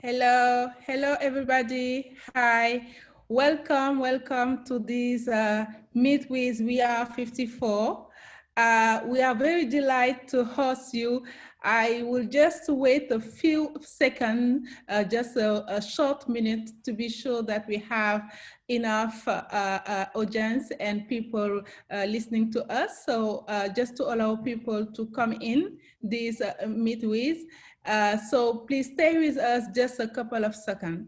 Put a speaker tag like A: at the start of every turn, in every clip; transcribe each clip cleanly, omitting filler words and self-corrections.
A: Hello, hello everybody. Hi, welcome to this Meet with WIA54. We are very delighted to host you. I will just wait a few seconds, just a short minute to be sure that we have enough audience and people listening to us. So just to allow people to come in this Meet with. So please stay with us just a couple of seconds.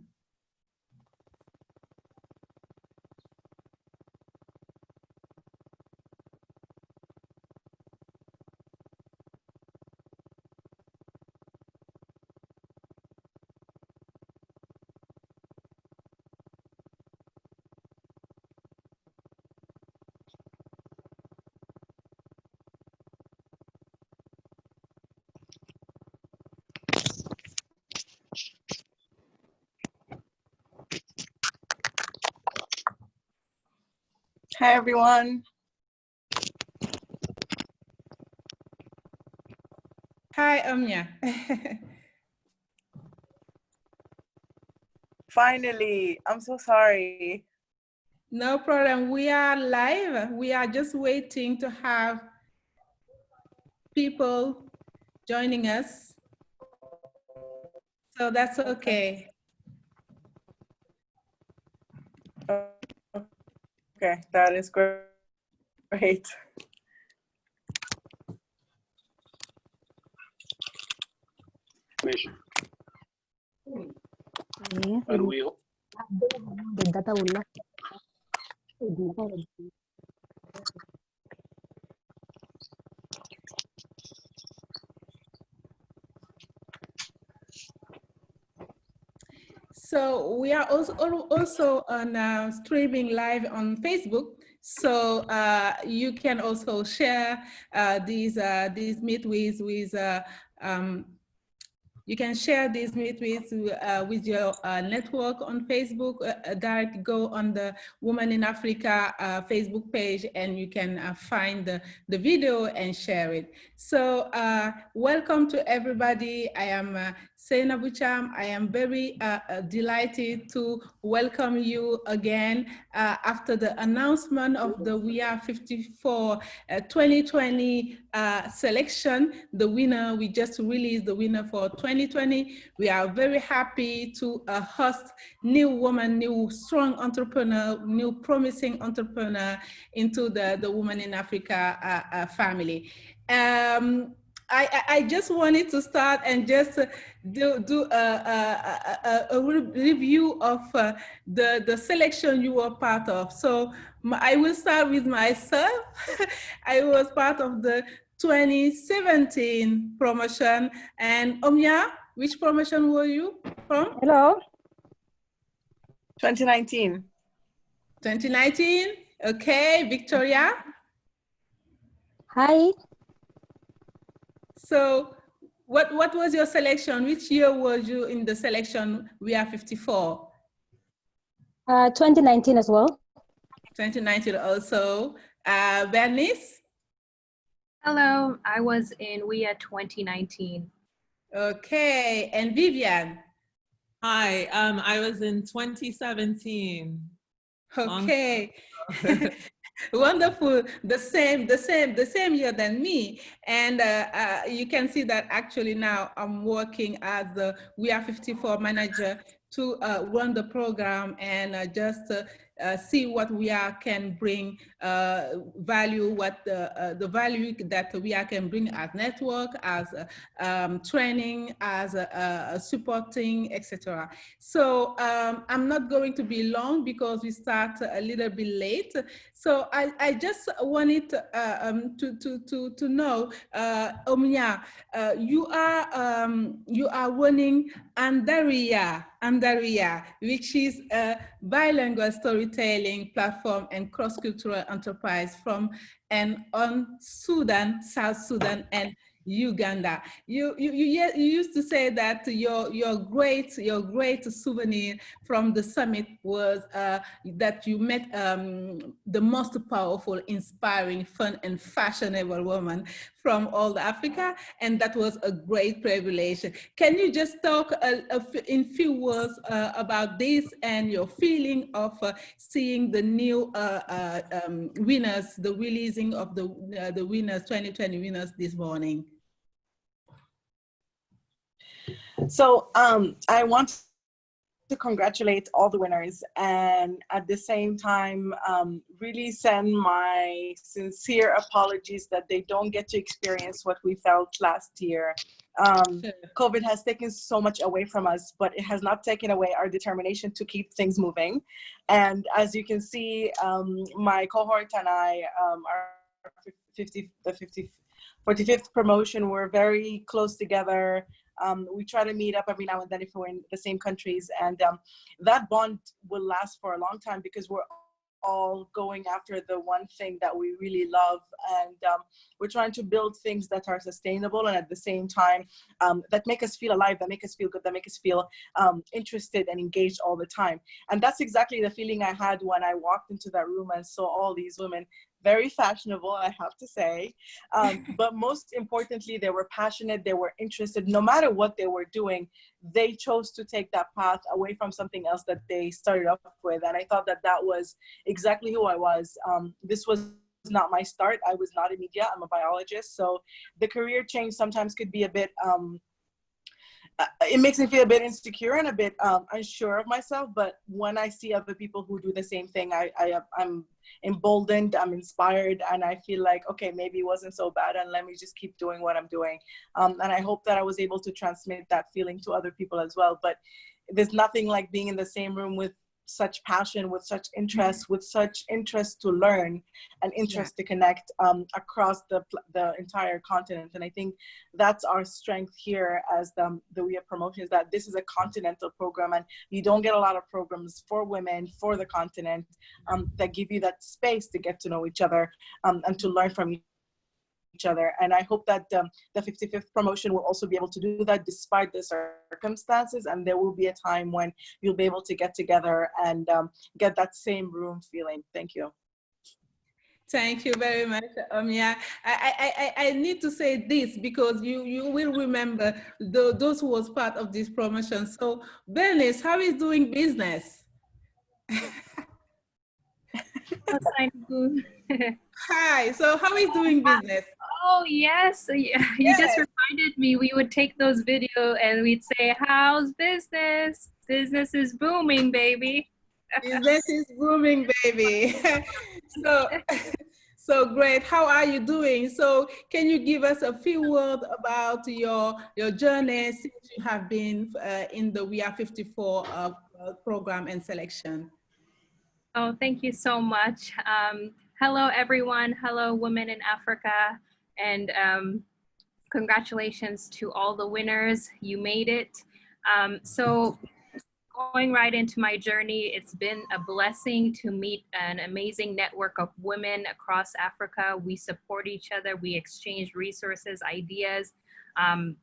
B: Hi, everyone.
A: Hi, Omnia.
B: Finally, I'm so sorry.
A: No problem. We are live. We are just waiting to have people joining us. So that's okay.
B: Okay, that is great.
A: So we are also on streaming live on Facebook. So you can also share these meet with you can share this meet with your network on Facebook. Direct go on the Women in Africa Facebook page, and you can find the video and share it. So welcome to everybody. I am Sena Bucham. I am very delighted to welcome you again after the announcement of the WIA54 2020 selection. The winner, we just released the winner for 2020. We are very happy to host new woman, new strong entrepreneur, new promising entrepreneur into the Women in Africa family. I just wanted to start and just do a review of the selection you were part of. So I will start with myself. I was part of the 2017 promotion. And Omya, which promotion were you from?
C: Hello.
B: 2019.
A: 2019. Okay, Victoria.
C: Hi.
A: So what was your selection? Which year was you in the selection WIA54?
C: 2019 as well.
A: 2019 also. Bernice?
D: Hello, I was in WIA 2019.
A: Okay, and Vivian?
E: Hi, I was in 2017.
A: Okay. Wonderful. The same year than me. And you can see that actually now I'm working as the WIA54 manager to run the program and just see what WIA can bring value, what the value that WIA can bring as network, as training, as supporting, etc. So I'm not going to be long because we start a little bit late. So I just wanted to know, Omnia, you are running Andaria, which is a bilingual storytelling platform and cross-cultural enterprise from and on Sudan, South Sudan, and Uganda. You used to say that your great souvenir from the summit was that you met the most powerful, inspiring, fun, and fashionable woman from all Africa, and that was a great privilege. Can you just talk in few words about this and your feeling of seeing the new winners, the releasing of the winners, 2020 winners this morning?
B: So I want to congratulate all the winners, and at the same time really send my sincere apologies that they don't get to experience what we felt last year. COVID has taken so much away from us, but it has not taken away our determination to keep things moving. And as you can see, my cohort and I, our 45th promotion, we're very close together. We try to meet up every now and then if we're in the same countries, and that bond will last for a long time because we're all going after the one thing that we really love, and we're trying to build things that are sustainable and at the same time that make us feel alive, that make us feel good, that make us feel interested and engaged all the time. And that's exactly the feeling I had when I walked into that room and saw all these women. Very fashionable, I have to say. But most importantly, they were passionate, they were interested. No matter what they were doing, they chose to take that path away from something else that they started off with. And I thought that that was exactly who I was. This was not my start. I was not in media, I'm a biologist. So the career change sometimes could be a bit, it makes me feel a bit insecure and a bit unsure of myself. But when I see other people who do the same thing, I'm emboldened, I'm inspired, and I feel like, okay, maybe it wasn't so bad, and let me just keep doing what I'm doing. And I hope that I was able to transmit that feeling to other people as well. But there's nothing like being in the same room with such passion, with such interest to learn and interest to connect across the entire continent. And I think that's our strength here as the WIA promotion, is that this is a continental program, and you don't get a lot of programs for women, for the continent, that give you that space to get to know each other and to learn from each other. And I hope that the 55th promotion will also be able to do that despite the circumstances, and there will be a time when you'll be able to get together and get that same room feeling. Thank you.
A: Thank you very much, Omia. I need to say this because you will remember those who was part of this promotion. So Bernice, how is doing business? Hi, so how is doing business?
D: Oh, yes. You just reminded me, we would take those videos and we'd say, how's business? Business is booming, baby.
A: Business is booming, baby. So great. How are you doing? So can you give us a few words about your journey since you have been in the WIA54 program and selection?
D: Oh, thank you so much. Hello, everyone. Hello, Women in Africa. And congratulations to all the winners. You made it. So going right into my journey, it's been a blessing to meet an amazing network of women across Africa. We support each other. We exchange resources, ideas,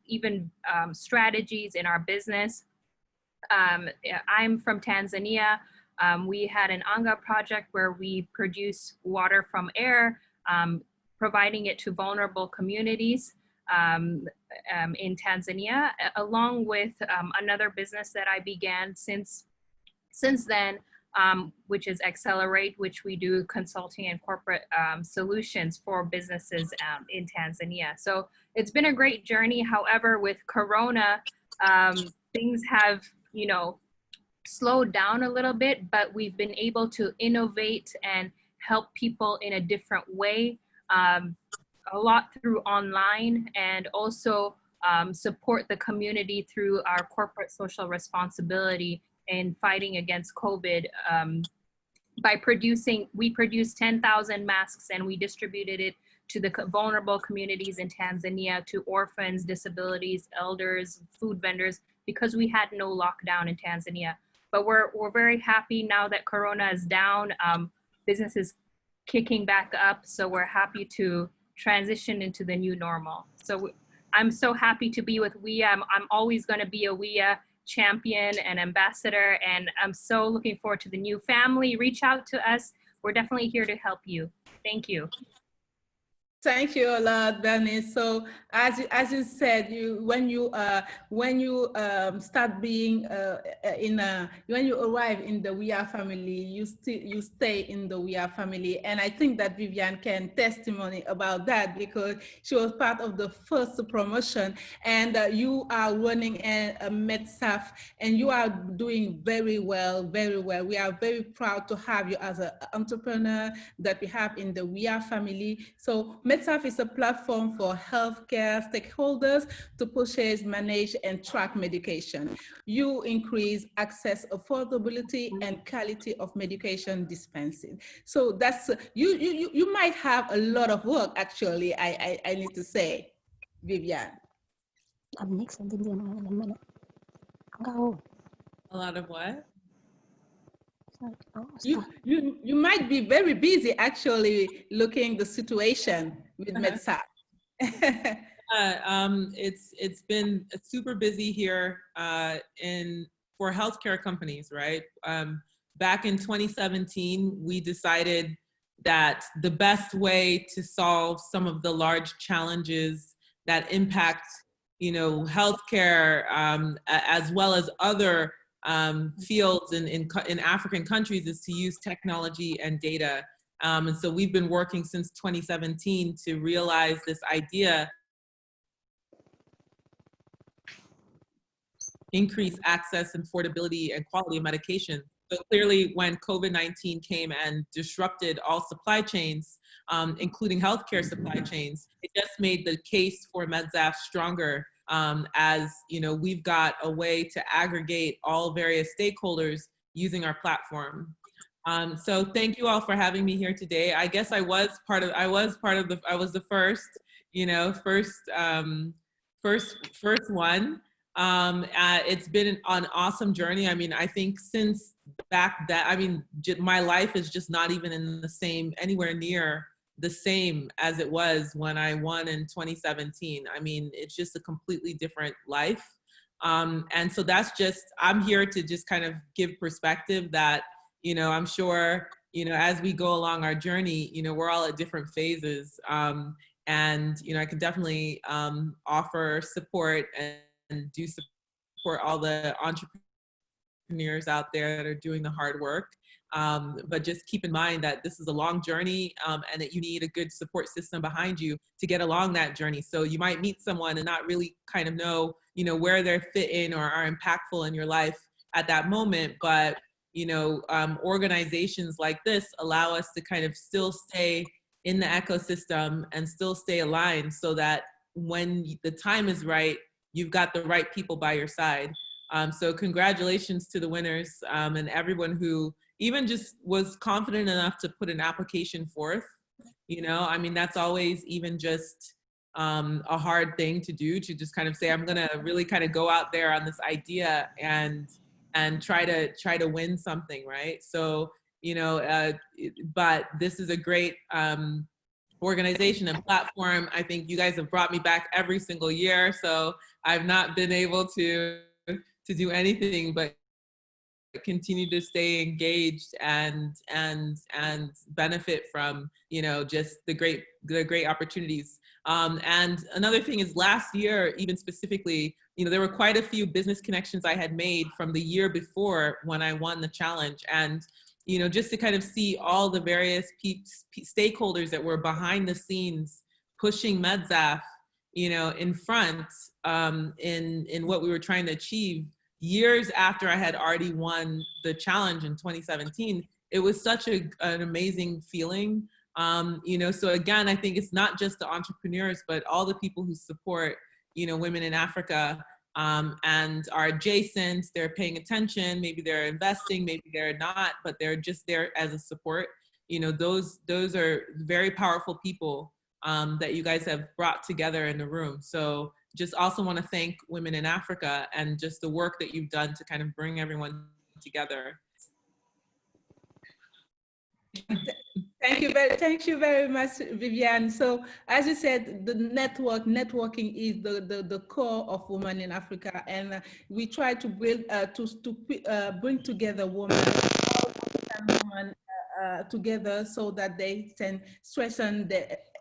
D: even strategies in our business. I'm from Tanzania. We had an Anga project where we produce water from air, providing it to vulnerable communities in Tanzania, along with another business that I began since then, which is Accelerate, which we do consulting and corporate solutions for businesses in Tanzania. So it's been a great journey. However, with Corona, things have, slowed down a little bit, but we've been able to innovate and help people in a different way, a lot through online, and also support the community through our corporate social responsibility in fighting against COVID. We produced 10,000 masks and we distributed it to the vulnerable communities in Tanzania, to orphans, disabilities, elders, food vendors, because we had no lockdown in Tanzania. But we're very happy now that Corona is down, business is kicking back up, so we're happy to transition into the new normal. So I'm so happy to be with WIA. I'm always going to be a WIA champion and ambassador, and I'm so looking forward to the new family. Reach out to us. We're definitely here to help you. Thank you.
A: Thank you a lot, Bernice. So as you said, when you start being when you arrive in the WIA family, you stay in the WIA family, and I think that Viviane can testimony about that because she was part of the first promotion, and you are running a MedSaf, and you are doing very well, very well. We are very proud to have you as an entrepreneur that we have in the WIA family. So MedSaf is a platform for healthcare stakeholders to purchase, manage, and track medication. You increase access, affordability, and quality of medication dispensing. So that's, you might have a lot of work, actually, I need to say, Viviane.
E: A lot of what?
A: You might be very busy actually looking the situation with MedSaf.
E: It's been super busy here for healthcare companies, right? Back in 2017, we decided that the best way to solve some of the large challenges that impact, healthcare as well as other fields in African countries is to use technology and data. And so we've been working since 2017 to realize this idea, increase access and affordability and quality of medication. So clearly when COVID-19 came and disrupted all supply chains, including healthcare supply chains, it just made the case for MedSaf stronger. As we've got a way to aggregate all various stakeholders using our platform. So thank you all for having me here today. I guess I was the first, first one. It's been an awesome journey. I mean, I think since back that, my life is just not even anywhere near the same as it was when I won in 2017. I mean, it's just a completely different life. And so I'm here to just kind of give perspective that, I'm sure, as we go along our journey, we're all at different phases. And, I can definitely offer support and do support all the entrepreneurs out there that are doing the hard work. But just keep in mind that this is a long journey and that you need a good support system behind you to get along that journey. So you might meet someone and not really kind of know, where they're fit in or are impactful in your life at that moment. But, organizations like this allow us to kind of still stay in the ecosystem and still stay aligned so that when the time is right, you've got the right people by your side. So congratulations to the winners and everyone who even just was confident enough to put an application forth. That's always even just a hard thing to do, to just kind of say, I'm gonna really kind of go out there on this idea and try to win something, right? So, but this is a great organization and platform. I think you guys have brought me back every single year. So I've not been able to do anything but continue to stay engaged and benefit from, just the great opportunities. And another thing is last year, even specifically, there were quite a few business connections I had made from the year before when I won the challenge. And, just to kind of see all the various stakeholders that were behind the scenes pushing MedSaf, in front in what we were trying to achieve years after I had already won the challenge in 2017, it was such an amazing feeling. So again, I think it's not just the entrepreneurs, but all the people who support, women in Africa and are adjacent, they're paying attention, maybe they're investing, maybe they're not, but they're just there as a support. Those are very powerful people that you guys have brought together in the room. So just also want to thank Women in Africa and just the work that you've done to kind of bring everyone together.
A: Thank you very much, Viviane. So, as you said, the networking is the core of Women in Africa, and we try to build bring together women, all African women together, so that they can strengthen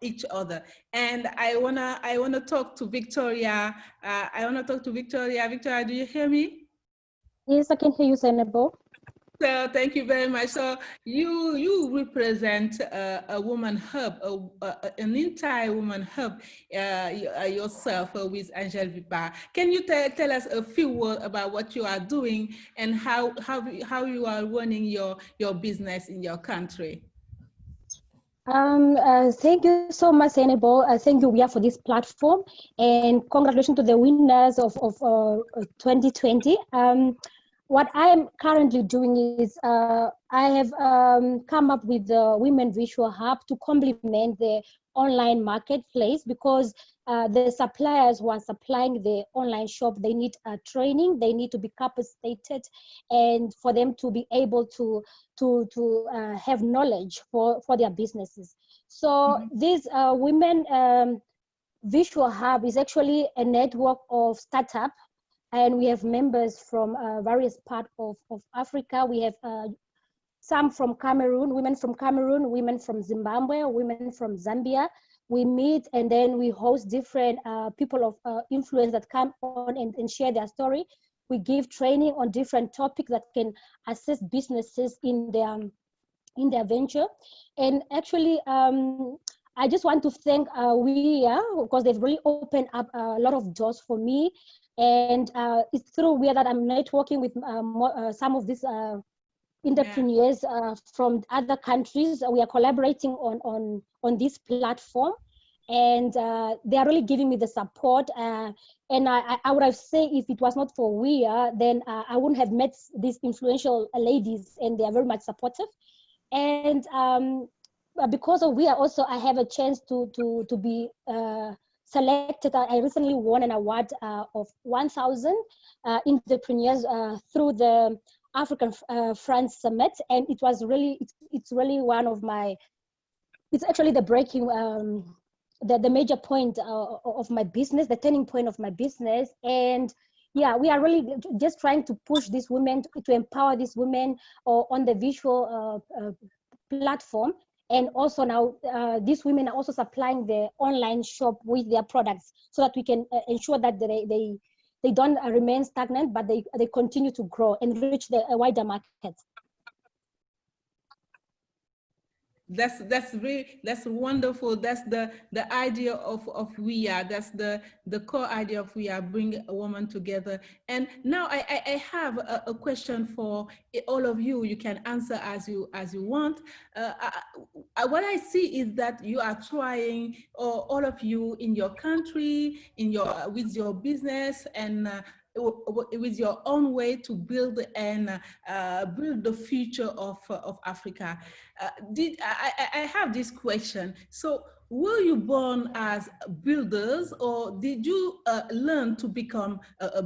A: each other. And I wanna talk to Victoria. Victoria, do you hear me?
C: Yes, I can hear you, Senebo.
A: So thank you very much. So you represent a woman hub, an entire woman hub yourself with Angel Vipa. Can you tell us a few words about what you are doing and how you are running your business in your country?
C: Thank you so much, Senebo. Thank you, WIA, for this platform, and congratulations to the winners of 2020. What I am currently doing is I have come up with the Women Visual Hub to complement the online marketplace, because the suppliers who are supplying the online shop, they need training, they need to be capacitated, and for them to be able to have knowledge for their businesses. So this Women Visual Hub is actually a network of startups, and we have members from various parts of Africa. We have some from Cameroon, women from Zimbabwe, women from Zambia. We meet and then we host different people of influence that come on and share their story. We give training on different topics that can assist businesses in their venture. And actually, I just want to thank WIA, because they've really opened up a lot of doors for me. And it's through WIA that I'm networking with some of these entrepreneurs from other countries. We are collaborating on this platform, and they are really giving me the support. And I would have said, if it was not for WIA, then I wouldn't have met these influential ladies, and they are very much supportive. And because of WIA also, I have a chance to be selected. I recently won an award of 1,000 entrepreneurs through the African France Summit, and it was really, it's really one of my, it's actually the breaking, the major point of my business, the turning point of my business. And yeah, we are really just trying to push these women, to empower these women on the visual platform. And also now, these women are also supplying the online shop with their products, so that we can ensure that they don't remain stagnant, but they continue to grow and reach the wider market.
A: That's wonderful. That's the idea of WIA. That's the core idea of WIA, bring a woman together. And now I have a question for all of you. You can answer as you want. What I see is that you are trying, all of you in your country, with your business, and with your own way to build and build the future of Africa. I have this question. So, were you born as builders, or did you learn to become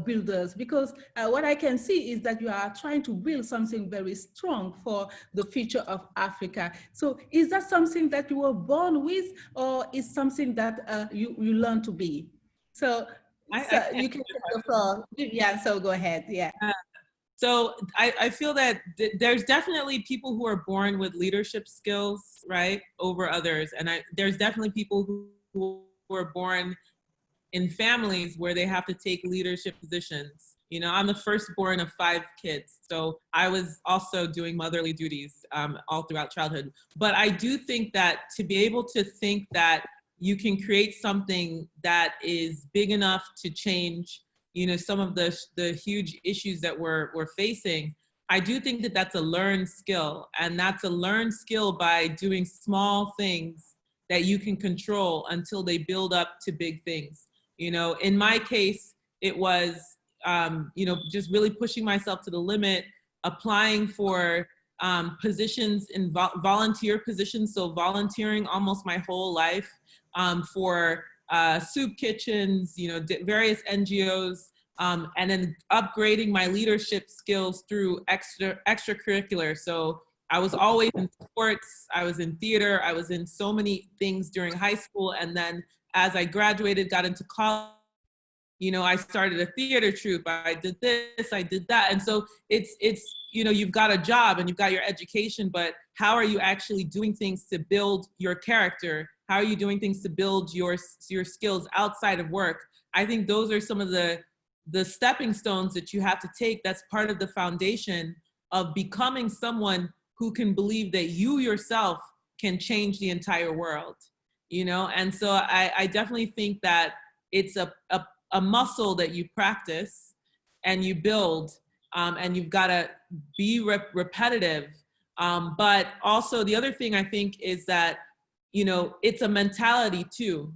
A: builders? Because what I can see is that you are trying to build something very strong for the future of Africa. So, is that something that you were born with, or is something that you learn to be? So, you can take the floor. Yeah, so go ahead. Yeah.
E: So I feel that there's definitely people who are born with leadership skills, right, over others. And there's definitely people who are born in families where they have to take leadership positions. You know, I'm the firstborn of 5 kids. So I was also doing motherly duties all throughout childhood. But I do think that to be able to think that you can create something that is big enough to change, you know, some of the huge issues that we're facing, I do think that that's a learned skill. And that's a learned skill by doing small things that you can control until they build up to big things. You know, in my case, it was, you know, just really pushing myself to the limit, applying for positions in volunteer positions. So volunteering almost my whole life for soup kitchens, you know, various NGOs, and then upgrading my leadership skills through extracurricular. So I was always in sports, I was in theater, I was in so many things during high school. And then as I graduated, got into college, you know, I started a theater troupe, I did this, I did that. And so it's, you know, you've got a job and you've got your education, but how are you actually doing things to build your character? How are you doing things to build your skills outside of work? I think those are some of the stepping stones that you have to take. That's part of the foundation of becoming someone who can believe that you yourself can change the entire world, you know? And so I definitely think that it's a muscle that you practice and you build, and you've got to be repetitive. But also the other thing I think is that, you know, it's a mentality too.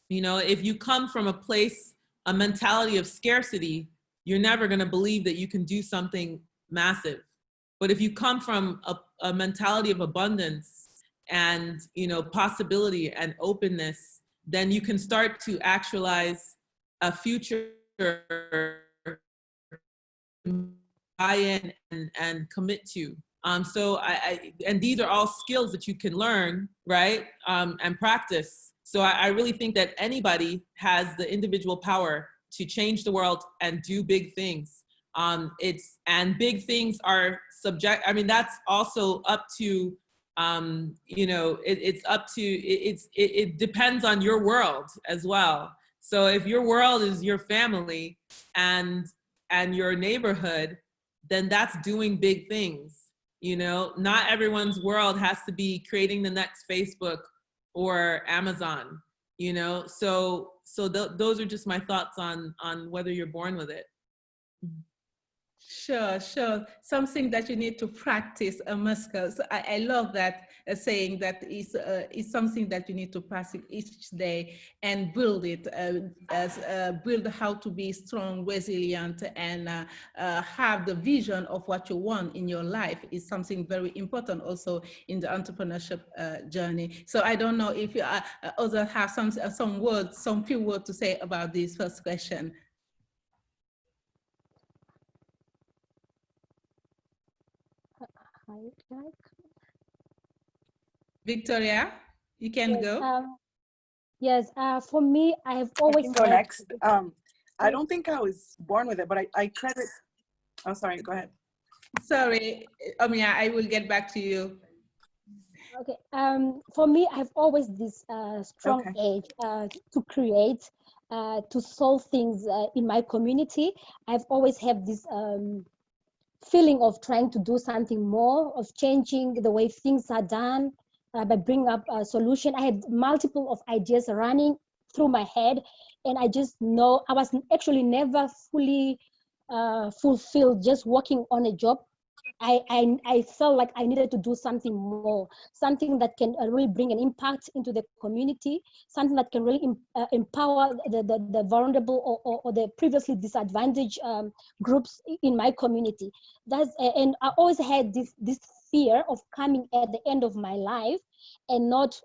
E: You know, if you come from a mentality of scarcity, you're never going to believe that you can do something massive. But if you come from a mentality of abundance and, you know, possibility and openness, then you can start to actualize a future, buy in and commit to. So and these are all skills that you can learn, right? And practice. So I really think that anybody has the individual power to change the world and do big things. And big things are subject. I mean, that's also up to, you know, it's up to, it depends on your world as well. So if your world is your family and your neighborhood, then that's doing big things. You know, not everyone's world has to be creating the next Facebook or Amazon, you know? So those are just my thoughts on whether you're born with it.
A: Sure, sure. Something that you need to practice a muscle. So I love that saying that is something that you need to practice each day and build it, build how to be strong, resilient, and have the vision of what you want in your life is something very important also in the entrepreneurship journey. So I don't know if you others have some few words to say about this first question. Victoria, you can
C: Yes,
A: go.
C: yes, for me, I have
B: I
C: always
B: can go
C: had,
B: next. I don't think I was born with it, but I credit. Oh, sorry. Go ahead.
A: Sorry, Omia, I will get back to you.
C: okay, for me, I've always this strong
B: Okay.
C: edge to create, to solve things in my community. I've always had this feeling of trying to do something more, of changing the way things are done by bringing up a solution. I had multiple of ideas running through my head, and I just know I was actually never fully fulfilled just working on a job. I felt like I needed to do something more, something that can really bring an impact into the community, something that can really empower the vulnerable or the previously disadvantaged groups in my community. And I always had this fear of coming at the end of my life and not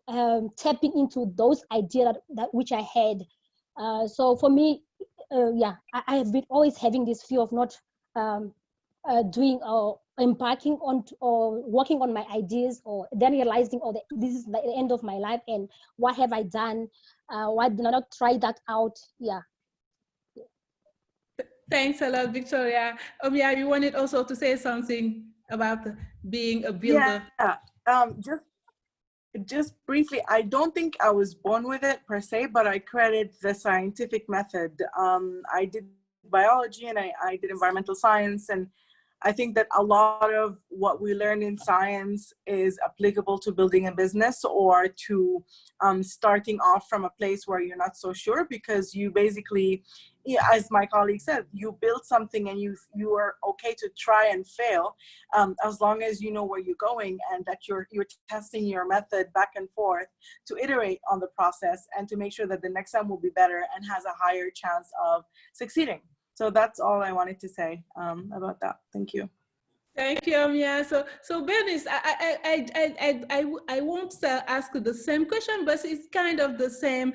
C: tapping into those ideas that which I had. So for me, yeah, I have been always having this fear of not doing or embarking on or working on my ideas, or then realizing, oh, this is the end of my life, and what have I done? Why did I not try that out? Yeah.
A: Thanks a lot, Victoria. Omia, you wanted also to say something about being a builder.
B: Yeah. Just briefly, I don't think I was born with it per se, but I credit the scientific method. I did biology and I did environmental science, and I think that a lot of what we learn in science is applicable to building a business or to starting off from a place where you're not so sure, because you basically, as my colleague said, you build something and you are okay to try and fail, as long as you know where you're going and that you're testing your method back and forth to iterate on the process and to make sure that the next time will be better and has a higher chance of succeeding. So that's all I wanted to say about that. Thank you.
A: Thank you, Amia. So Bernice, I won't ask the same question, but it's kind of the same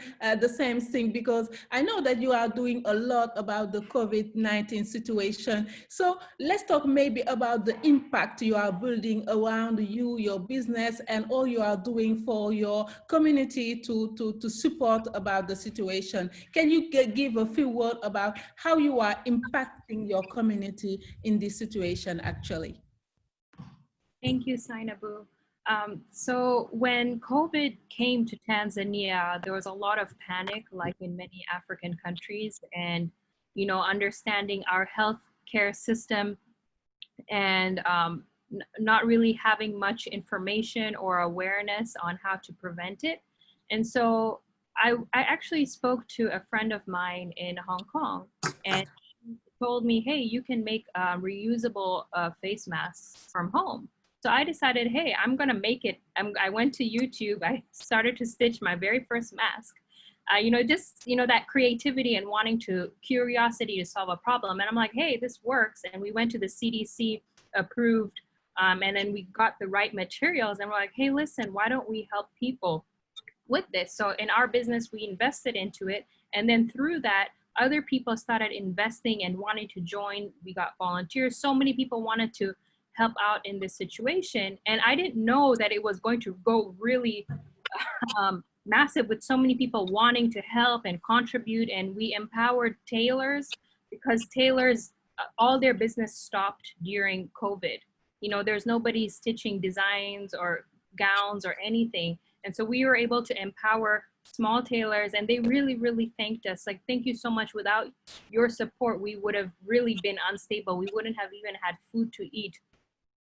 A: thing, because I know that you are doing a lot about the COVID-19 situation. So let's talk maybe about the impact you are building around you, your business, and all you are doing for your community to support about the situation. Can you give a few words about how you are impacting your community in this situation actually?
D: Thank you, Sainabu. So when COVID came to Tanzania, there was a lot of panic, like in many African countries, and understanding our healthcare system and not really having much information or awareness on how to prevent it. And so I actually spoke to a friend of mine in Hong Kong, and she told me, hey, you can make reusable face masks from home. So I decided, hey, I'm gonna make it. I went to YouTube, I started to stitch my very first mask. Just that creativity and curiosity to solve a problem. And I'm like, hey, this works. And we went to the CDC approved, and then we got the right materials. And we're like, hey, listen, why don't we help people with this? So in our business, we invested into it. And then through that, other people started investing and wanting to join. We got volunteers. So many people wanted to help out in this situation. And I didn't know that it was going to go really massive, with so many people wanting to help and contribute. And we empowered tailors, because tailors, all their business stopped during COVID. There's nobody stitching designs or gowns or anything. And so we were able to empower small tailors, and they really, really thanked us. Like, thank you so much. Without your support, we would have really been unstable. We wouldn't have even had food to eat.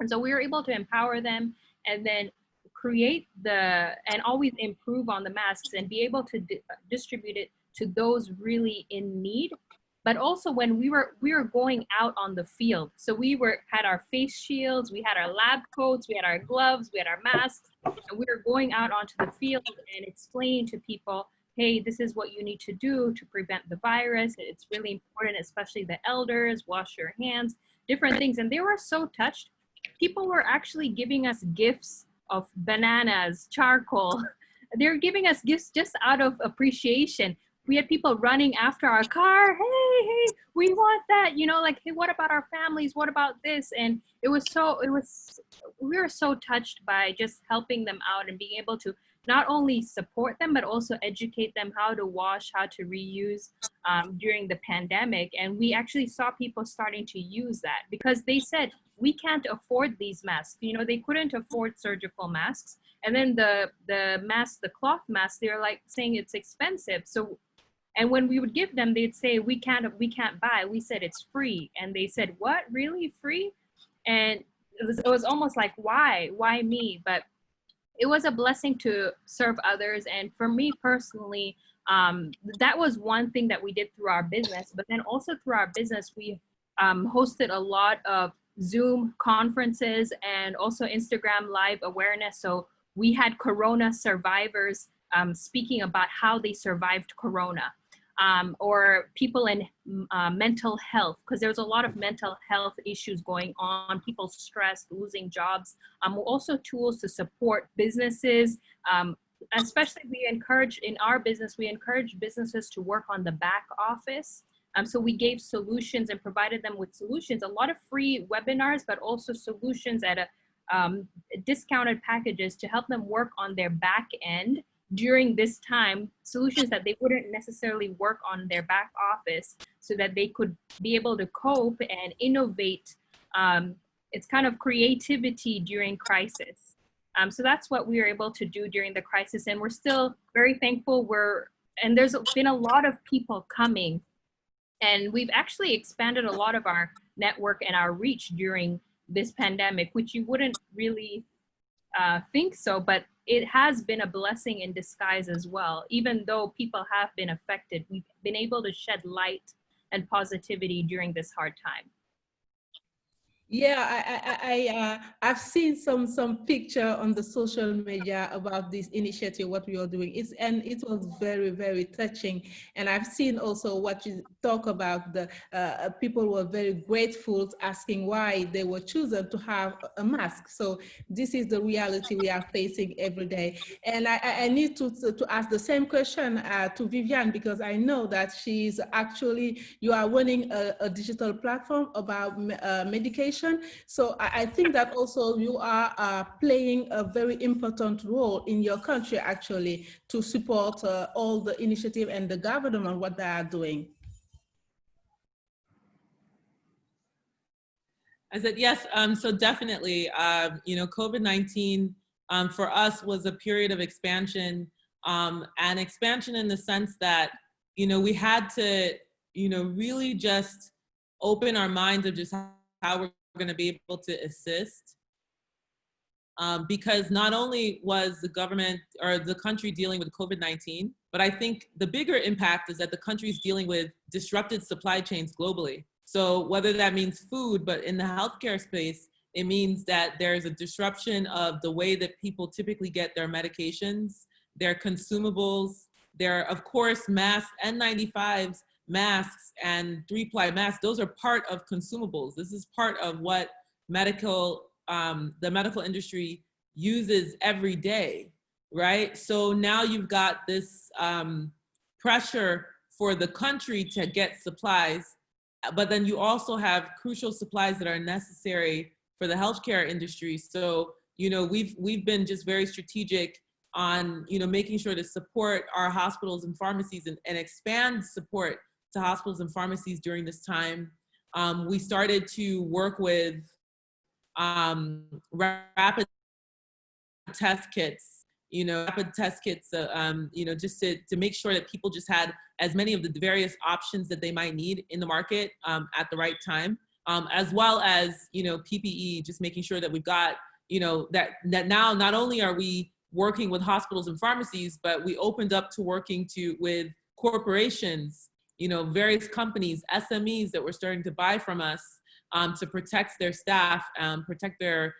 D: And so we were able to empower them, and then create and always improve on the masks and be able to distribute it to those really in need. But also when we were going out on the field, so we had our face shields, we had our lab coats, we had our gloves, we had our masks, and we were going out onto the field and explaining to people, hey, this is what you need to do to prevent the virus. It's really important, especially the elders, wash your hands, different things. And they were so touched. People were actually giving us gifts of bananas, charcoal. They're giving us gifts just out of appreciation. We had people running after our car. Hey, we want that. Like, hey, what about our families? What about this? And we were so touched by just helping them out and being able to not only support them, but also educate them how to wash, how to reuse during the pandemic. And we actually saw people starting to use that, because they said, we can't afford these masks. They couldn't afford surgical masks. And then the mask, the cloth mask, they're like saying it's expensive. So, and when we would give them, they'd say, we can't buy. We said, it's free. And they said, what, really, free? And it was almost like, why me? But it was a blessing to serve others. And for me personally, that was one thing that we did through our business. But then also through our business, we hosted a lot of Zoom conferences and also Instagram live awareness. So we had Corona survivors speaking about how they survived Corona, or people in mental health, because there's a lot of mental health issues going on, people stressed, losing jobs. Also tools to support businesses, especially in our business, we encourage businesses to work on the back office. So we gave solutions and provided them with solutions, a lot of free webinars, but also solutions at discounted packages to help them work on their back end during this time, solutions that they wouldn't necessarily work on their back office, so that they could be able to cope and innovate. It's kind of creativity during crisis. So that's what we were able to do during the crisis. And we're still very thankful. And there's been a lot of people coming. And we've actually expanded a lot of our network and our reach during this pandemic, which you wouldn't really think so, but it has been a blessing in disguise as well. Even though people have been affected, we've been able to shed light and positivity during this hard time.
A: Yeah, I've seen some picture on the social media about this initiative, what we are doing. It was very touching. And I've seen also what you talk about. The people were very grateful, asking why they were chosen to have a mask. So this is the reality we are facing every day. And I need to ask the same question to Viviane, because I know that she's actually, you are running a digital platform about medication. So I think that also you are playing a very important role in your country, actually, to support all the initiative and the government, what they are doing.
E: I said, yes, so definitely, COVID-19 for us was a period of expansion, and expansion in the sense that, we had to, really just open our minds of just how we're going to be able to assist. Because not only was the government or the country dealing with COVID-19, but I think the bigger impact is that the country is dealing with disrupted supply chains globally. So whether that means food, but in the healthcare space, it means that there's a disruption of the way that people typically get their medications, their consumables, their, of course, masks, N95s, masks, and 3-ply masks. Those are part of consumables. This is part of what the medical industry uses every day, right? So now you've got this pressure for the country to get supplies, but then you also have crucial supplies that are necessary for the healthcare industry. So, we've been just very strategic on, making sure to support our hospitals and pharmacies and expand support to hospitals and pharmacies during this time. We started to work with rapid test kits, just to make sure that people just had as many of the various options that they might need in the market at the right time, as well as, PPE, just making sure that we've got, that now not only are we working with hospitals and pharmacies, but we opened up to working with corporations, various companies, SMEs that were starting to buy from us to protect their staff, protect their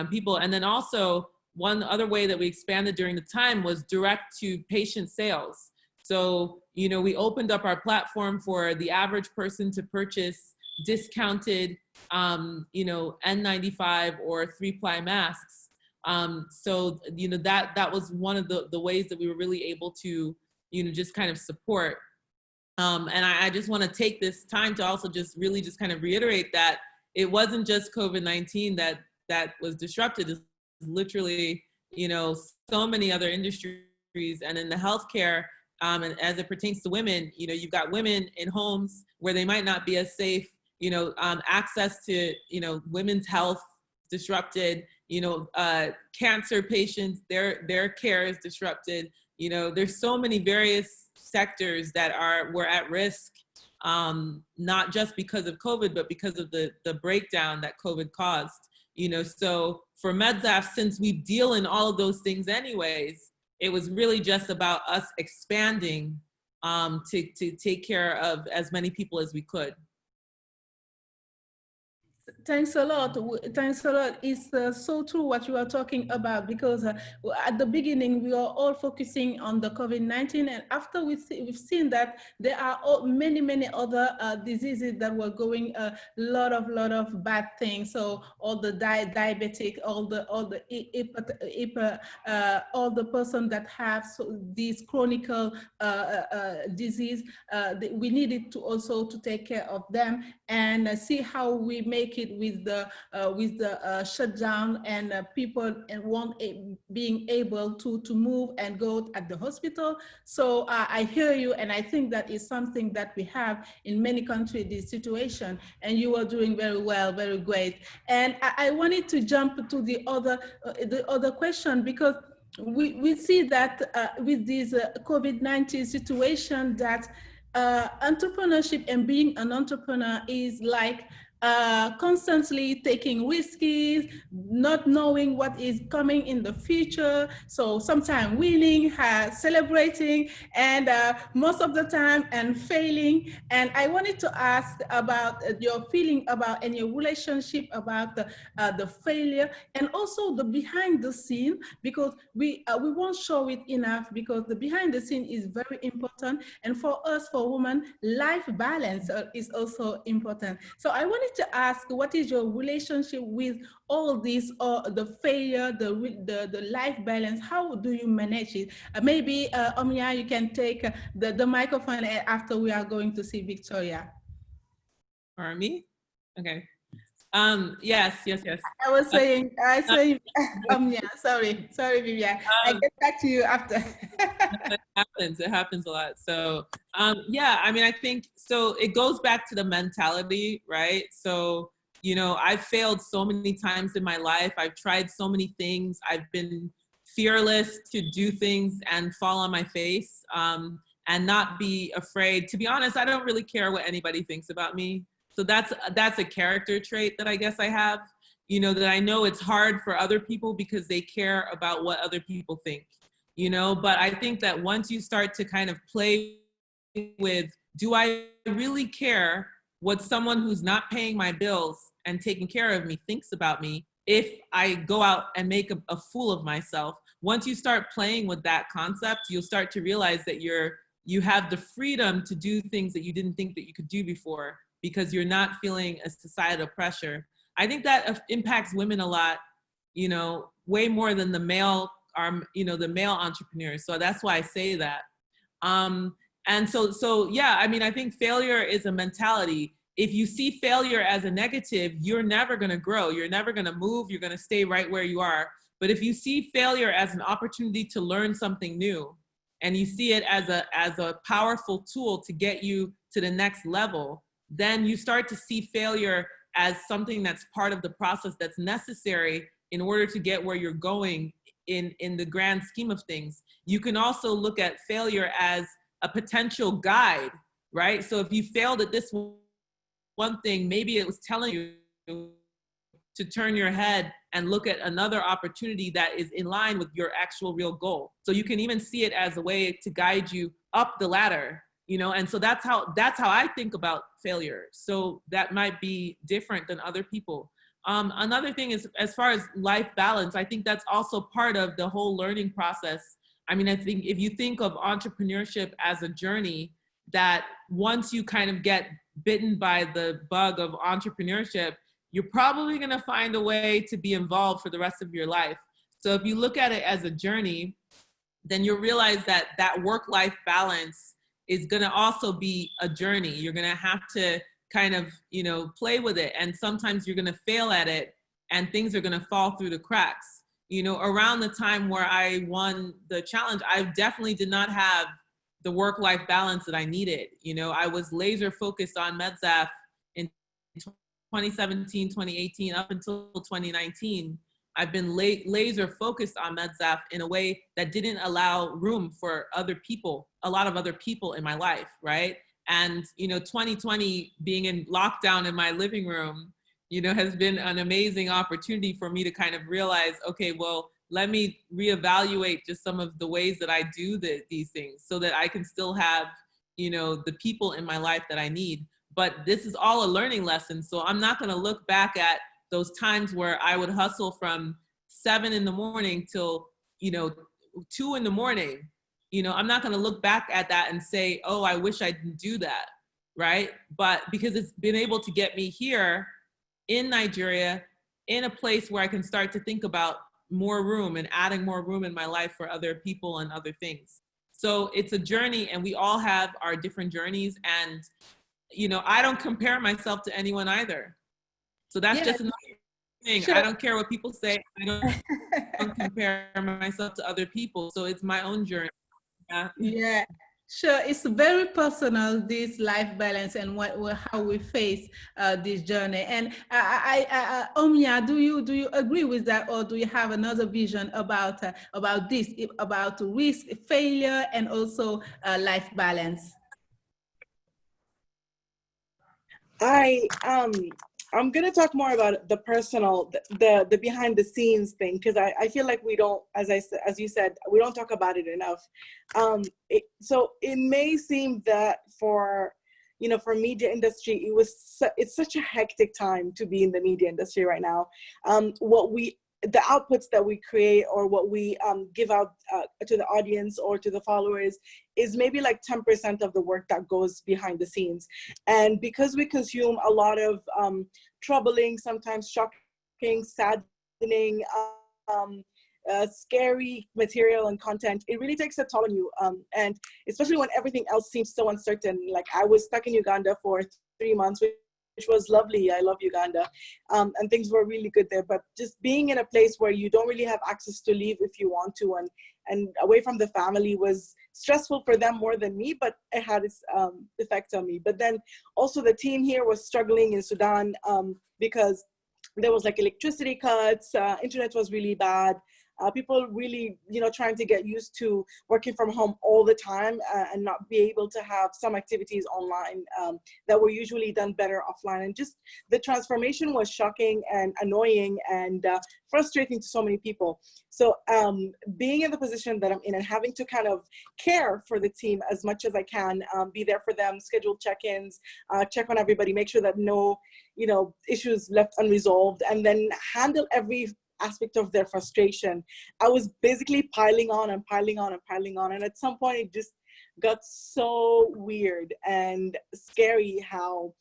E: people. And then also, one other way that we expanded during the time was direct to patient sales. So, we opened up our platform for the average person to purchase discounted, N95 or 3-ply masks. So, that was one of the ways that we were really able to, just kind of support. And I just want to take this time to also just really just kind of reiterate that it wasn't just COVID-19 that was disrupted. It's literally, so many other industries, and in the healthcare, and as it pertains to women, you've got women in homes where they might not be as safe, access to, women's health disrupted, cancer patients, their care is disrupted. There's so many various sectors that were at risk, not just because of COVID, but because of the breakdown that COVID caused. So for MedZaf, since we deal in all of those things anyways, it was really just about us expanding to take care of as many people as we could.
A: Thanks a lot. Thanks a lot. It's so true what you are talking about, because at the beginning we are all focusing on the COVID-19, and after we've seen that there are many other diseases that were going a lot of bad things. So all the diabetic, all the person that have these chronic disease, we needed to also to take care of them and see how we make it with the shutdown, and people won't being able to move and go at the hospital. So I hear you, and I think that is something that we have in many countries, this situation, and you are doing very well, very great. And I wanted to jump to the other question, because we see that with this COVID-19 situation, that entrepreneurship and being an entrepreneur is like constantly taking risks, not knowing what is coming in the future. So sometimes winning, celebrating, and most of the time and failing. And I wanted to ask about your feeling about and your relationship about the failure and also the behind the scene, because we won't show it enough, because the behind the scene is very important. And for us, for women, life balance is also important. So I wanted to ask, what is your relationship with all this, or the failure, the life balance? How do you manage it? Maybe Omnia, you can take the microphone after we are going to see Victoria.
E: Or me? Okay. Yes.
A: I was saying, Omnia, sorry, Vivian. I get back to you after.
E: It happens a lot. So, yeah, I mean, I think, so it goes back to the mentality, right? So, you know, I've failed so many times in my life. I've tried so many things. I've been fearless to do things and fall on my face, and not be afraid. To be honest, I don't really care what anybody thinks about me. So that's a character trait that I guess I have, you know, that I know it's hard for other people because they care about what other people think, you know. But I think that once you start to kind of play with, do I really care what someone who's not paying my bills and taking care of me thinks about me if I go out and make a fool of myself? Once you start playing with that concept, you'll start to realize that you have the freedom to do things that you didn't think that you could do before, because you're not feeling a societal pressure. I think that impacts women a lot, you know, way more than the male entrepreneurs. So that's why I say that. And so yeah, I mean, I think failure is a mentality. If you see failure as a negative, you're never gonna grow. You're never gonna move. You're gonna stay right where you are. But if you see failure as an opportunity to learn something new, and you see it as a powerful tool to get you to the next level, then you start to see failure as something that's part of the process that's necessary in order to get where you're going in the grand scheme of things. You can also look at failure as a potential guide, right? So if you failed at this one thing, maybe it was telling you to turn your head and look at another opportunity that is in line with your actual real goal. So you can even see it as a way to guide you up the ladder, you know. And so that's how I think about failure. So that might be different than other people. Another thing is, as far as life balance, I think that's also part of the whole learning process. I mean, I think if you think of entrepreneurship as a journey, that once you kind of get bitten by the bug of entrepreneurship, you're probably going to find a way to be involved for the rest of your life. So if you look at it as a journey, then you'll realize that that work-life balance is going to also be a journey. You're going to have to kind of, you know, play with it. And sometimes you're going to fail at it and things are going to fall through the cracks. You know, around the time where I won the challenge, I definitely did not have the work-life balance that I needed. You know, I was laser focused on MedZaf in 2017, 2018, up until 2019. I've been laser focused on MedZaf in a way that didn't allow room for other people, a lot of other people in my life, right? And, you know, 2020 being in lockdown in my living room, you know, has been an amazing opportunity for me to kind of realize, okay, well, let me reevaluate just some of the ways that I do these things so that I can still have, you know, the people in my life that I need. But this is all a learning lesson. So I'm not going to look back at those times where I would hustle from 7 in the morning till, you know, 2 in the morning. You know, I'm not going to look back at that and say, oh, I wish I didn't do that, right? But because it's been able to get me here in Nigeria, in a place where I can start to think about more room and adding more room in my life for other people and other things. So it's a journey, and we all have our different journeys. And, you know, I don't compare myself to anyone either. So that's just another thing. Sure. I don't care what people say. I don't compare myself to other people. So it's my own journey.
A: Yeah, sure. It's very personal, this life balance and how we face this journey. And Omnia, do you agree with that, or do you have another vision about this, about risk, failure, and also life balance?
B: I'm going to talk more about the personal, the behind the scenes thing, because I feel like we don't, as you said, we don't talk about it enough. So it may seem that for media industry, it's such a hectic time to be in the media industry right now. The outputs that we create or what we give out to the audience or to the followers is maybe like 10% of the work that goes behind the scenes. And because we consume a lot of troubling, sometimes shocking, saddening, scary material and content, it really takes a toll on you. And especially when everything else seems so uncertain. Like I was stuck in Uganda for 3 months, which was lovely. I love Uganda. And things were really good there. But just being in a place where you don't really have access to leave if you want to, and away from the family was stressful for them more than me, but it had its effect on me. But then also the team here was struggling in Sudan because there was like electricity cuts, internet was really bad. People really, trying to get used to working from home all the time and not be able to have some activities online that were usually done better offline. And just the transformation was shocking and annoying and frustrating to so many people. So being in the position that I'm in and having to kind of care for the team as much as I can, be there for them, schedule check-ins, check on everybody, make sure that no, issues left unresolved, and then handle every aspect of their frustration. I was basically piling on and piling on and piling on. And at some point it just got so weird and scary how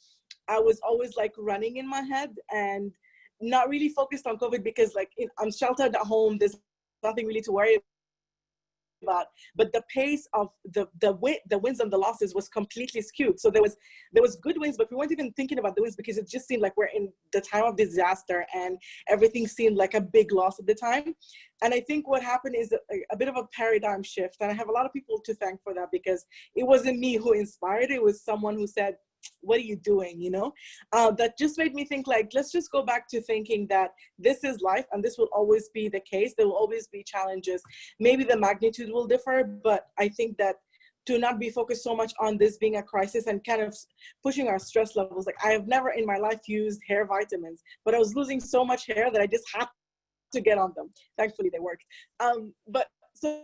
B: I was always like running in my head and not really focused on COVID because like I'm sheltered at home. There's nothing really to worry about, but the pace of the wins and the losses was completely skewed. So there was good wins, but we weren't even thinking about the wins because it just seemed like we're in the time of disaster and everything seemed like a big loss at the time. And I think what happened is a bit of a paradigm shift, and I have a lot of people to thank for that because it wasn't me who inspired it. It was someone who said, what are you doing? That just made me think like, let's just go back to thinking that this is life and this will always be the case. There will always be challenges. Maybe the magnitude will differ, but I think that to not be focused so much on this being a crisis and kind of pushing our stress levels. Like I have never in my life used hair vitamins, but I was losing so much hair that I just had to get on them. Thankfully they worked. But so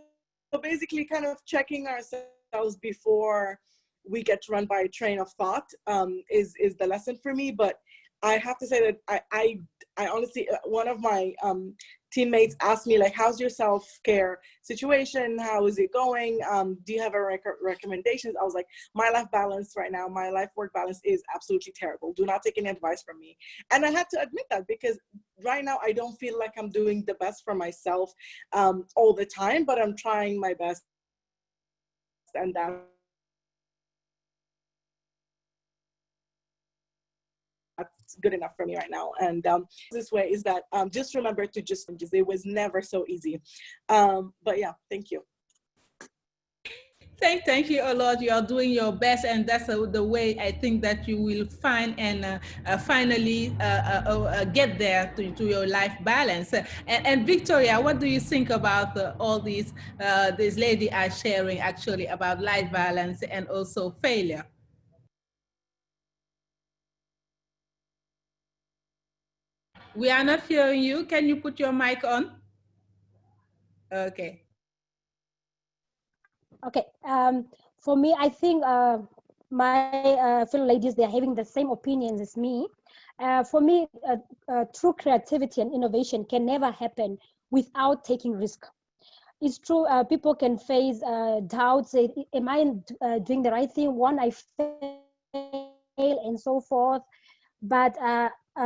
B: basically kind of checking ourselves before we get run by a train of thought is the lesson for me. But I have to say that I honestly, one of my teammates asked me like, how's your self-care situation? How is it going? Do you have a recommendations? I was like, my life balance right now, my life-work balance is absolutely terrible. Do not take any advice from me. And I had to admit that because right now I don't feel like I'm doing the best for myself all the time, but I'm trying my best. And that's good enough for me right now. And this way is that just remember to just, it was never so easy. But yeah, thank you.
A: Thank you a lot. You are doing your best, and that's the way I think that you will find and finally get there to your life balance. And Victoria, what do you think about all these this lady are sharing actually about life balance and also failure? We are not hearing you. Can you put your mic on? Okay.
C: Okay. For me, I think my fellow ladies, they're having the same opinions as me. For me, true creativity and innovation can never happen without taking risk. It's true, people can face doubts. Am I doing the right thing? One, I fail and so forth. But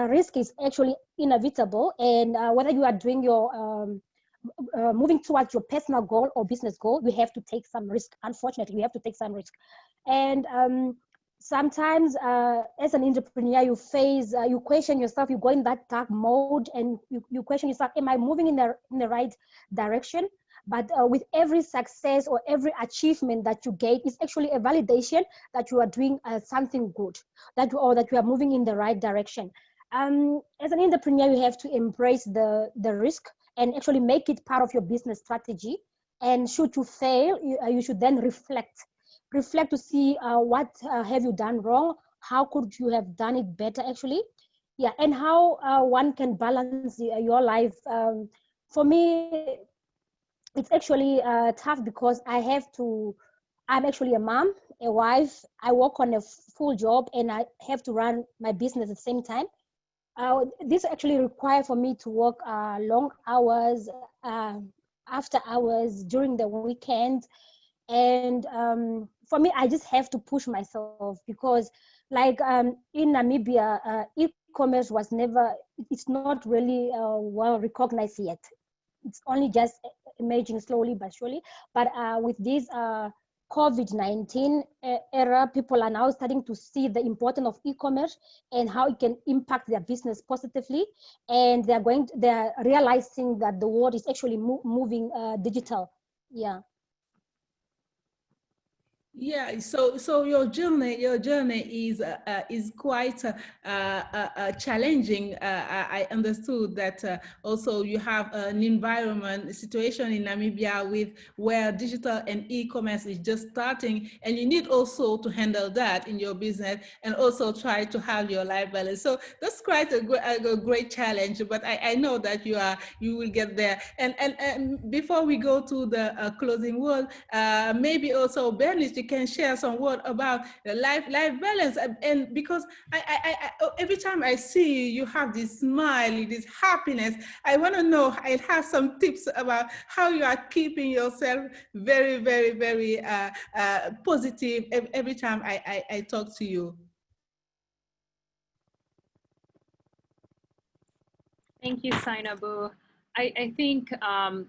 C: risk is actually inevitable. And whether you are doing your moving towards your personal goal or business goal, you have to take some risk. Unfortunately, you have to take some risk. And sometimes as an entrepreneur, you face, you question yourself, you go in that dark mode and you question yourself, am I moving in the right direction? But with every success or every achievement that you get, is actually a validation that you are doing something good, that you are moving in the right direction. As an entrepreneur, you have to embrace the risk and actually make it part of your business strategy. And should you fail, you should then reflect to see what have you done wrong, how could you have done it better. Actually, yeah, and how one can balance your life. For me, it's actually tough because I'm actually a mom, a wife. I work on a full job and I have to run my business at the same time. This actually requires for me to work long hours, after hours, during the weekend. And for me, I just have to push myself because like in Namibia, e-commerce was never, it's not really well recognized yet. It's only just emerging slowly but surely. But with this COVID-19 era, people are now starting to see the importance of e-commerce and how it can impact their business positively. And they're realizing that the world is actually moving digital. Yeah.
A: Yeah, so your journey is quite challenging. I understood that also you have an environment situation in Namibia with where digital and e-commerce is just starting, and you need also to handle that in your business and also try to have your life balance. So that's quite a great challenge. But I know that you will get there. And before we go to the closing word, maybe also Bernice, you can share some word about the life balance. And because every time I see you, you have this smile, this happiness. I want to know, I have some tips about how you are keeping yourself very, very, very positive every time I talk to you.
D: Thank you, Sainabu. I think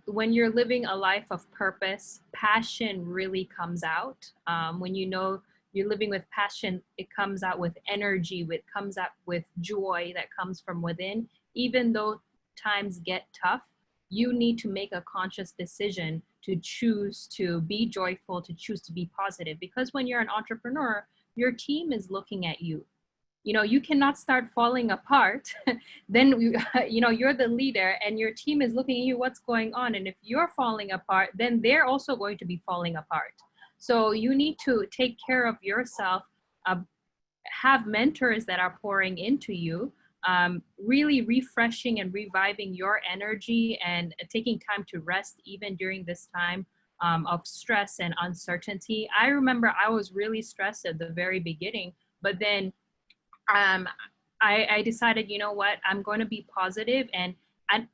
D: when you're living a life of purpose, passion really comes out. When you know you're living with passion, it comes out with energy, it comes out with joy that comes from within. Even though times get tough, you need to make a conscious decision to choose to be joyful, to choose to be positive. Because when you're an entrepreneur, your team is looking at you. You know, you cannot start falling apart. Then you know, you're the leader and your team is looking at you, what's going on? And if you're falling apart, then they're also going to be falling apart. So you need to take care of yourself, have mentors that are pouring into you, really refreshing and reviving your energy, and taking time to rest even during this time of stress and uncertainty. I remember I was really stressed at the very beginning, but then I decided, you know what, I'm going to be positive. And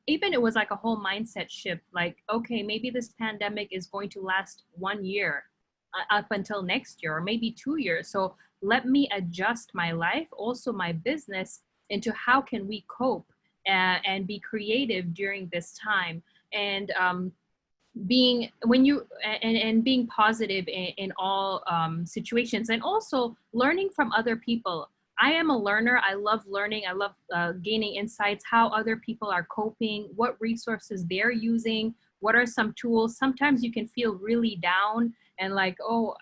D: even it was like a whole mindset shift. Like, okay, maybe this pandemic is going to last 1 year up until next year, or maybe 2 years. So let me adjust my life, also my business, into how can we cope and be creative during this time. And being being positive in all situations, and also learning from other people. I am a learner. I love learning. I love gaining insights, how other people are coping, what resources they're using, what are some tools. Sometimes you can feel really down and like, oh,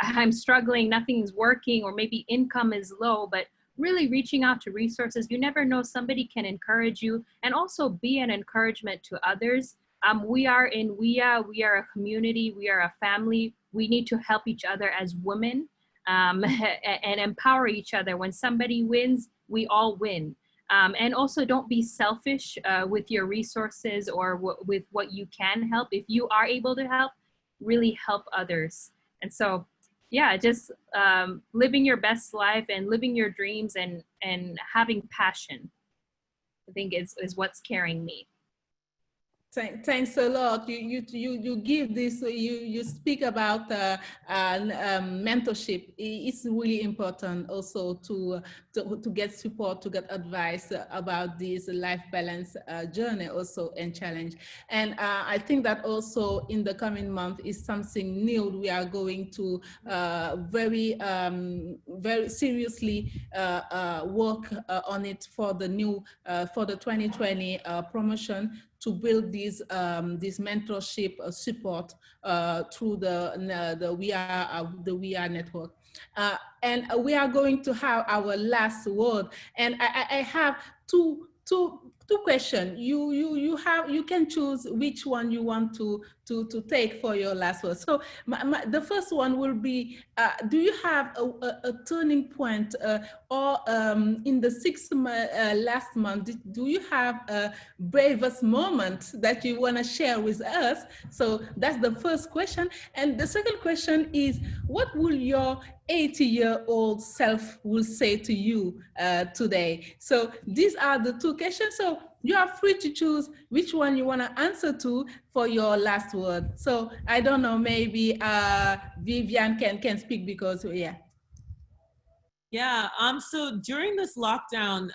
D: I'm struggling, nothing's working, or maybe income is low, but really reaching out to resources. You never know, somebody can encourage you and also be an encouragement to others. We are in WIA, we are a community, we are a family. We need to help each other as women, and empower each other. When somebody wins, we all win. And also don't be selfish with your resources or with what you can help. If you are able to help, really help others. And so, yeah, just living your best life and living your dreams and having passion, I think is what's carrying me.
A: Thanks a lot. You give this. You speak about mentorship. It's really important also to get support, to get advice about this life balance journey also and challenge. And I think that also in the coming month is something new. We are going to very seriously work on it for the new for the 2020 promotion, to build this mentorship support through the WIA network. And we are going to have our last word. And I have two two questions. You can choose which one you want to take for your last word. So the first one will be, do you have a turning point, or in the last month, do you have a bravest moment that you want to share with us? So that's the first question. And the second question is, what will your 80-year-old self will say to you today? So these are the two questions. So you are free to choose which one you want to answer to for your last word. So I don't know, maybe Vivian can speak, because yeah.
E: Yeah, so during this lockdown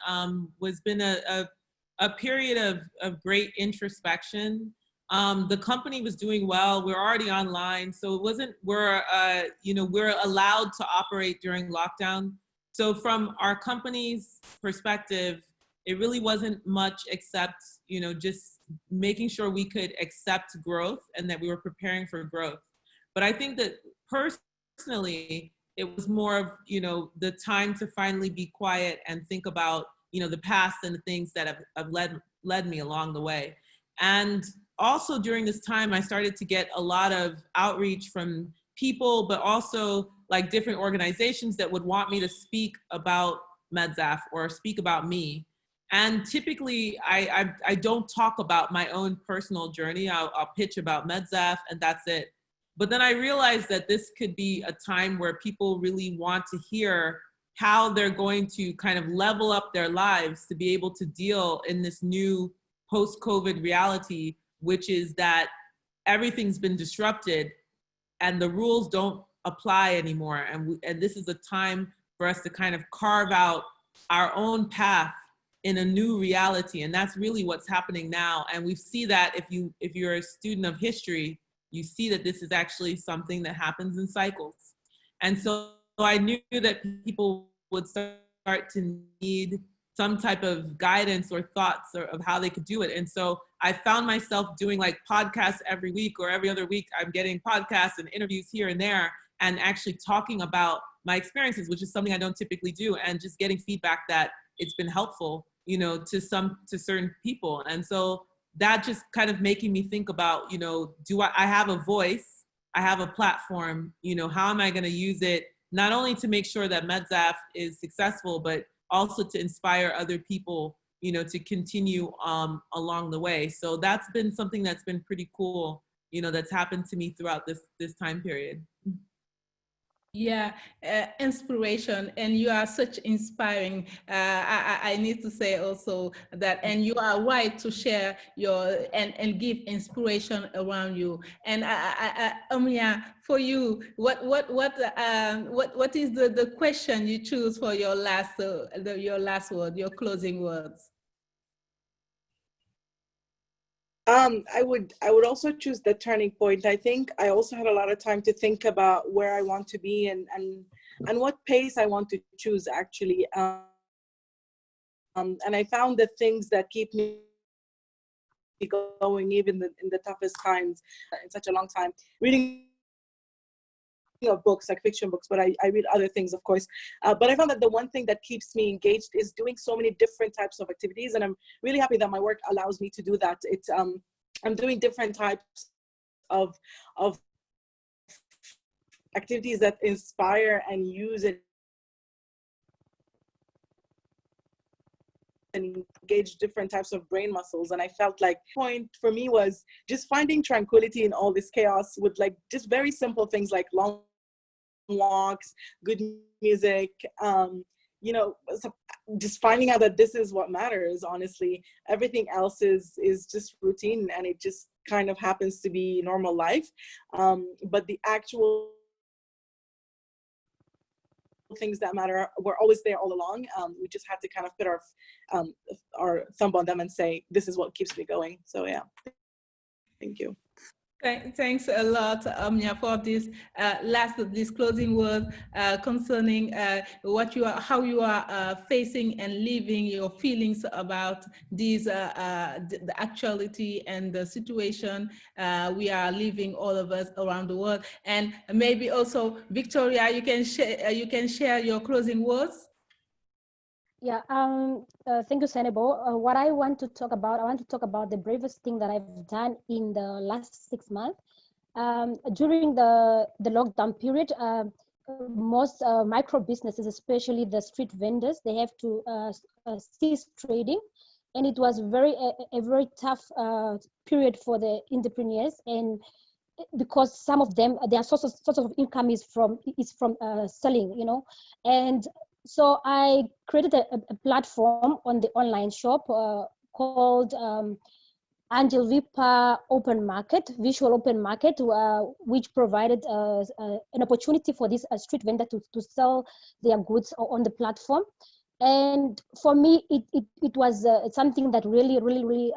E: was been a period of great introspection. The company was doing well. We're already online, so it wasn't, we're allowed to operate during lockdown. So from our company's perspective, it really wasn't much except, just making sure we could accept growth and that we were preparing for growth. But I think that personally, it was more of, the time to finally be quiet and think about, the past and the things that have led me along the way. And also during this time, I started to get a lot of outreach from people, but also like different organizations that would want me to speak about MedZaf or speak about me. And typically I don't talk about my own personal journey. I'll pitch about MedZaf and that's it. But then I realized that this could be a time where people really want to hear how they're going to kind of level up their lives to be able to deal in this new post-COVID reality, which is that everything's been disrupted and the rules don't apply anymore. And this is a time for us to kind of carve out our own path in a new reality. And that's really what's happening now. And we see that if you're a student of history, you see that this is actually something that happens in cycles. And so I knew that people would start to need some type of guidance or thoughts of how they could do it. And so I found myself doing like podcasts every week or every other week. I'm getting podcasts and interviews here and there and actually talking about my experiences, which is something I don't typically do, and just getting feedback that it's been helpful, to certain people. And so that just kind of making me think about, do I have a voice, I have a platform, how am I going to use it, not only to make sure that MedZaf is successful, but also to inspire other people, to continue along the way. So that's been something that's been pretty cool, that's happened to me throughout this time period.
A: Yeah, inspiration, and you are such inspiring. I need to say also that, and you are right to share your and give inspiration around you. And Omnia, for you, what is the question you choose for your last word, your closing words?
B: I would also choose the turning point. I think I also had a lot of time to think about where I want to be and what pace I want to choose actually. And I found the things that keep me going even in the toughest times in such a long time. Reading of books, like fiction books, but I read other things, of course. But I found that the one thing that keeps me engaged is doing so many different types of activities, and I'm really happy that my work allows me to do that. It's I'm doing different types of activities that inspire and use it and engage different types of brain muscles. And I felt like the point for me was just finding tranquility in all this chaos with like just very simple things like long walks, good music, just finding out that this is what matters. Honestly, everything else is just routine, and it just kind of happens to be normal life. But the actual things that matter were always there all along. We just had to kind of put our thumb on them and say, this is what keeps me going. So yeah, thank you.
A: Thanks a lot, Omnia, for this this closing word concerning how you are facing and living your feelings about these the actuality and the situation we are living, all of us around the world. And maybe also, Victoria, you can share your closing words.
C: Yeah, thank you, Senebo. What I want to talk about, I want to talk about the bravest thing that I've done in the last 6 months. During the lockdown period, most micro businesses, especially the street vendors, they have to cease trading, and it was a very tough period for the entrepreneurs, and because some of them their source of income is from selling, and so I created a platform on the online shop called Angel Vipa Open Market, Visual Open Market, which provided an opportunity for this street vendor to sell their goods on the platform. And for me, it was something that really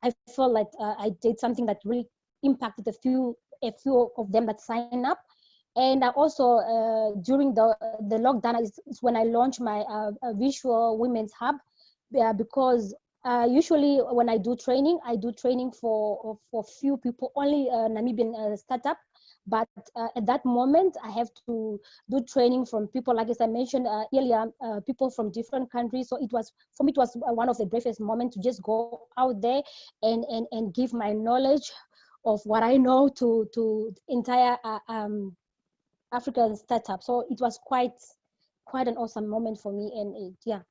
C: I felt like I did something that really impacted a few of them that sign up. And I also during the lockdown is when I launched my Visual Women's Hub, because usually when I do training for few people, only Namibian startup. But at that moment, I have to do training from people, like as I mentioned earlier, people from different countries. So it was, for me, it was one of the bravest moments to just go out there and give my knowledge of what I know to entire African startup. So it was quite an awesome moment for me, and yeah.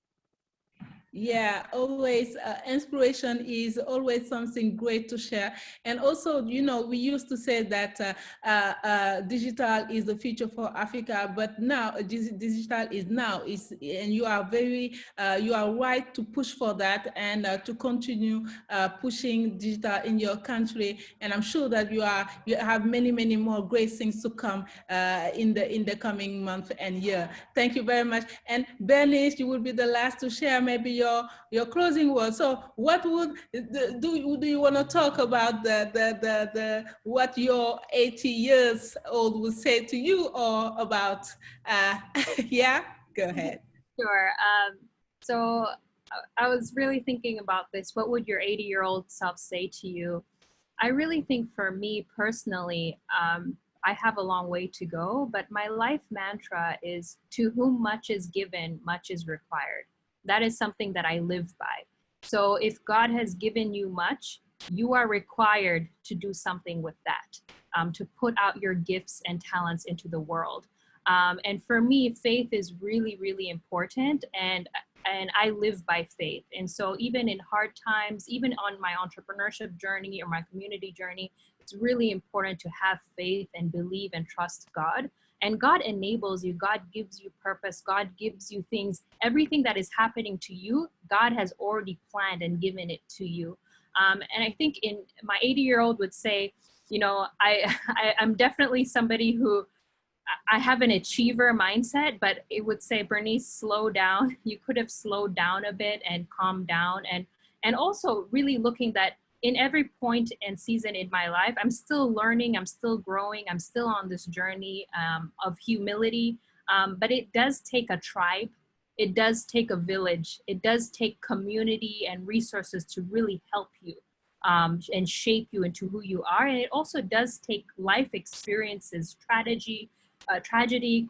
A: Yeah, always inspiration is always something great to share. And also, we used to say that digital is the future for Africa, but now digital is now. And you are you are right to push for that, and to continue pushing digital in your country. And I'm sure that you have many more great things to come in the coming month and year. Thank you very much. And Bernice, you will be the last to share maybe your closing words. So what would do you want to talk about the what your 80 years old would say to you, or about yeah, go ahead.
D: Sure. So I was really thinking about this. What would your 80-year-old self say to you? I really think for me personally, I have a long way to go, but my life mantra is, to whom much is given, much is required. That is something that I live by. So if God has given you much, you are required to do something with that, to put out your gifts and talents into the world. And for me, faith is really important, and I live by faith. And so even in hard times, even on my entrepreneurship journey or my community journey, it's really important to have faith and believe and trust God. And God enables you. God gives you purpose. God gives you things. Everything that is happening to you, God has already planned and given it to you. And I think in my 80-year-old would say, I'm definitely somebody who, I have an achiever mindset, but it would say, Bernice, slow down. You could have slowed down a bit and calmed down. And also really looking that in every point and season in my life, I'm still learning, I'm still growing, I'm still on this journey of humility. But it does take a tribe. It does take a village. It does take community and resources to really help you and shape you into who you are. And it also does take life experiences, tragedy,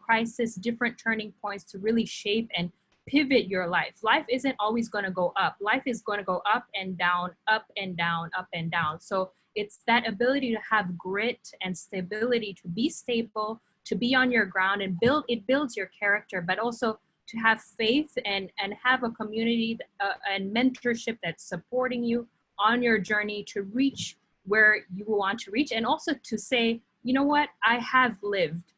D: crisis, different turning points to really shape and pivot your life. Life isn't always going to go up. Life is going to go up and down, up and down, up and down. So it's that ability to have grit and stability, to be stable, to be on your ground, and it builds your character, but also to have faith and have a community and mentorship that's supporting you on your journey to reach where you want to reach. And also to say, you know what, I have lived.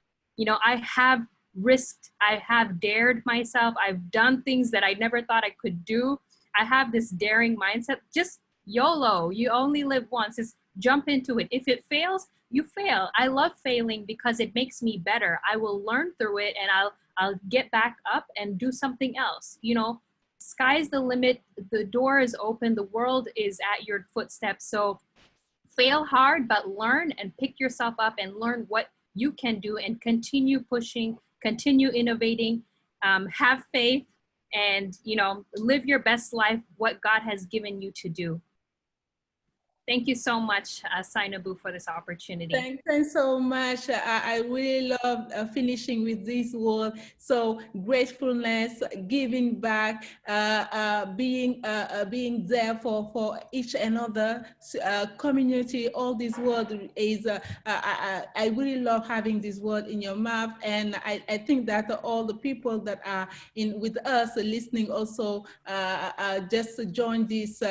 D: I have risked, I have dared myself, I've done things that I never thought I could do. I have this daring mindset. Just YOLO, you only live once. Just jump into it. If it fails, you fail. I love failing because it makes me better. I will learn through it, and I'll get back up and do something else. Sky's the limit. The door is open. The world is at your footsteps. So fail hard, but learn and pick yourself up and learn what you can do, and continue pushing, continue innovating, have faith, and live your best life, what God has given you to do. Thank you so much, Sainabu, for this opportunity.
A: Thanks so much. I really love finishing with this word. So gratefulness, giving back, being there for each another community. All this word is, I really love having this word in your mouth. And I think that all the people that are with us listening also just join this,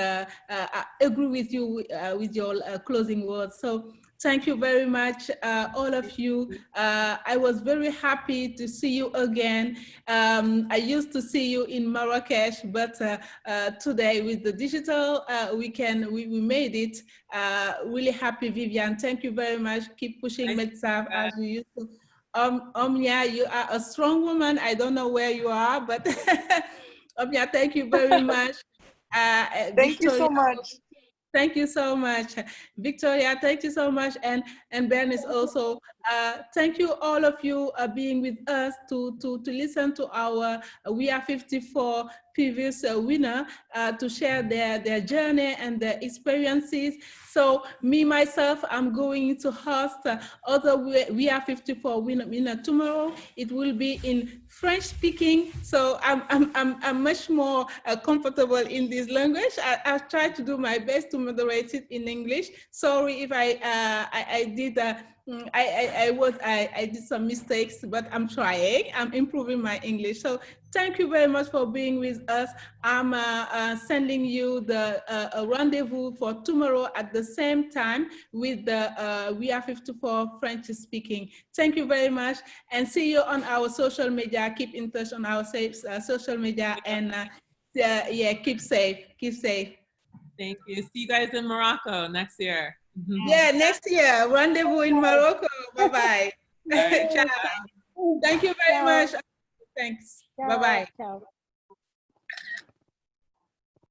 A: agree with you with your closing words. So thank you very much, all of you. I was very happy to see you again. I used to see you in Marrakesh, but today with the digital, we made it. Really happy, Vivian. Thank you very much. Keep pushing Metsaf as you used to. Omnia, you are a strong woman. I don't know where you are, but Omnia, thank you very much.
B: Thank you so much.
A: Thank you so much, Victoria. Thank you so much, and Bernice also. Thank you, all of you, being with us to listen to our WIA54 previous winner to share their journey and their experiences. So me myself, I'm going to host other WIA54 winner tomorrow. It will be in French speaking, so I'm much more comfortable in this language. I'll try to do my best to moderate it in English. Sorry if I did. I did some mistakes, but I'm trying. I'm improving my English. So thank you very much for being with us. I'm sending you the rendezvous for tomorrow at the same time with the WIA54 French speaking. Thank you very much, and see you on our social media. Keep in touch on our social media, and yeah, keep safe. Keep safe.
E: Thank you. See you guys in Morocco next year.
A: Yeah, next year, rendezvous in Morocco. Bye-bye.
E: Right.
A: Ciao. Thank you very much. Thanks. Bye-bye.
C: Ciao.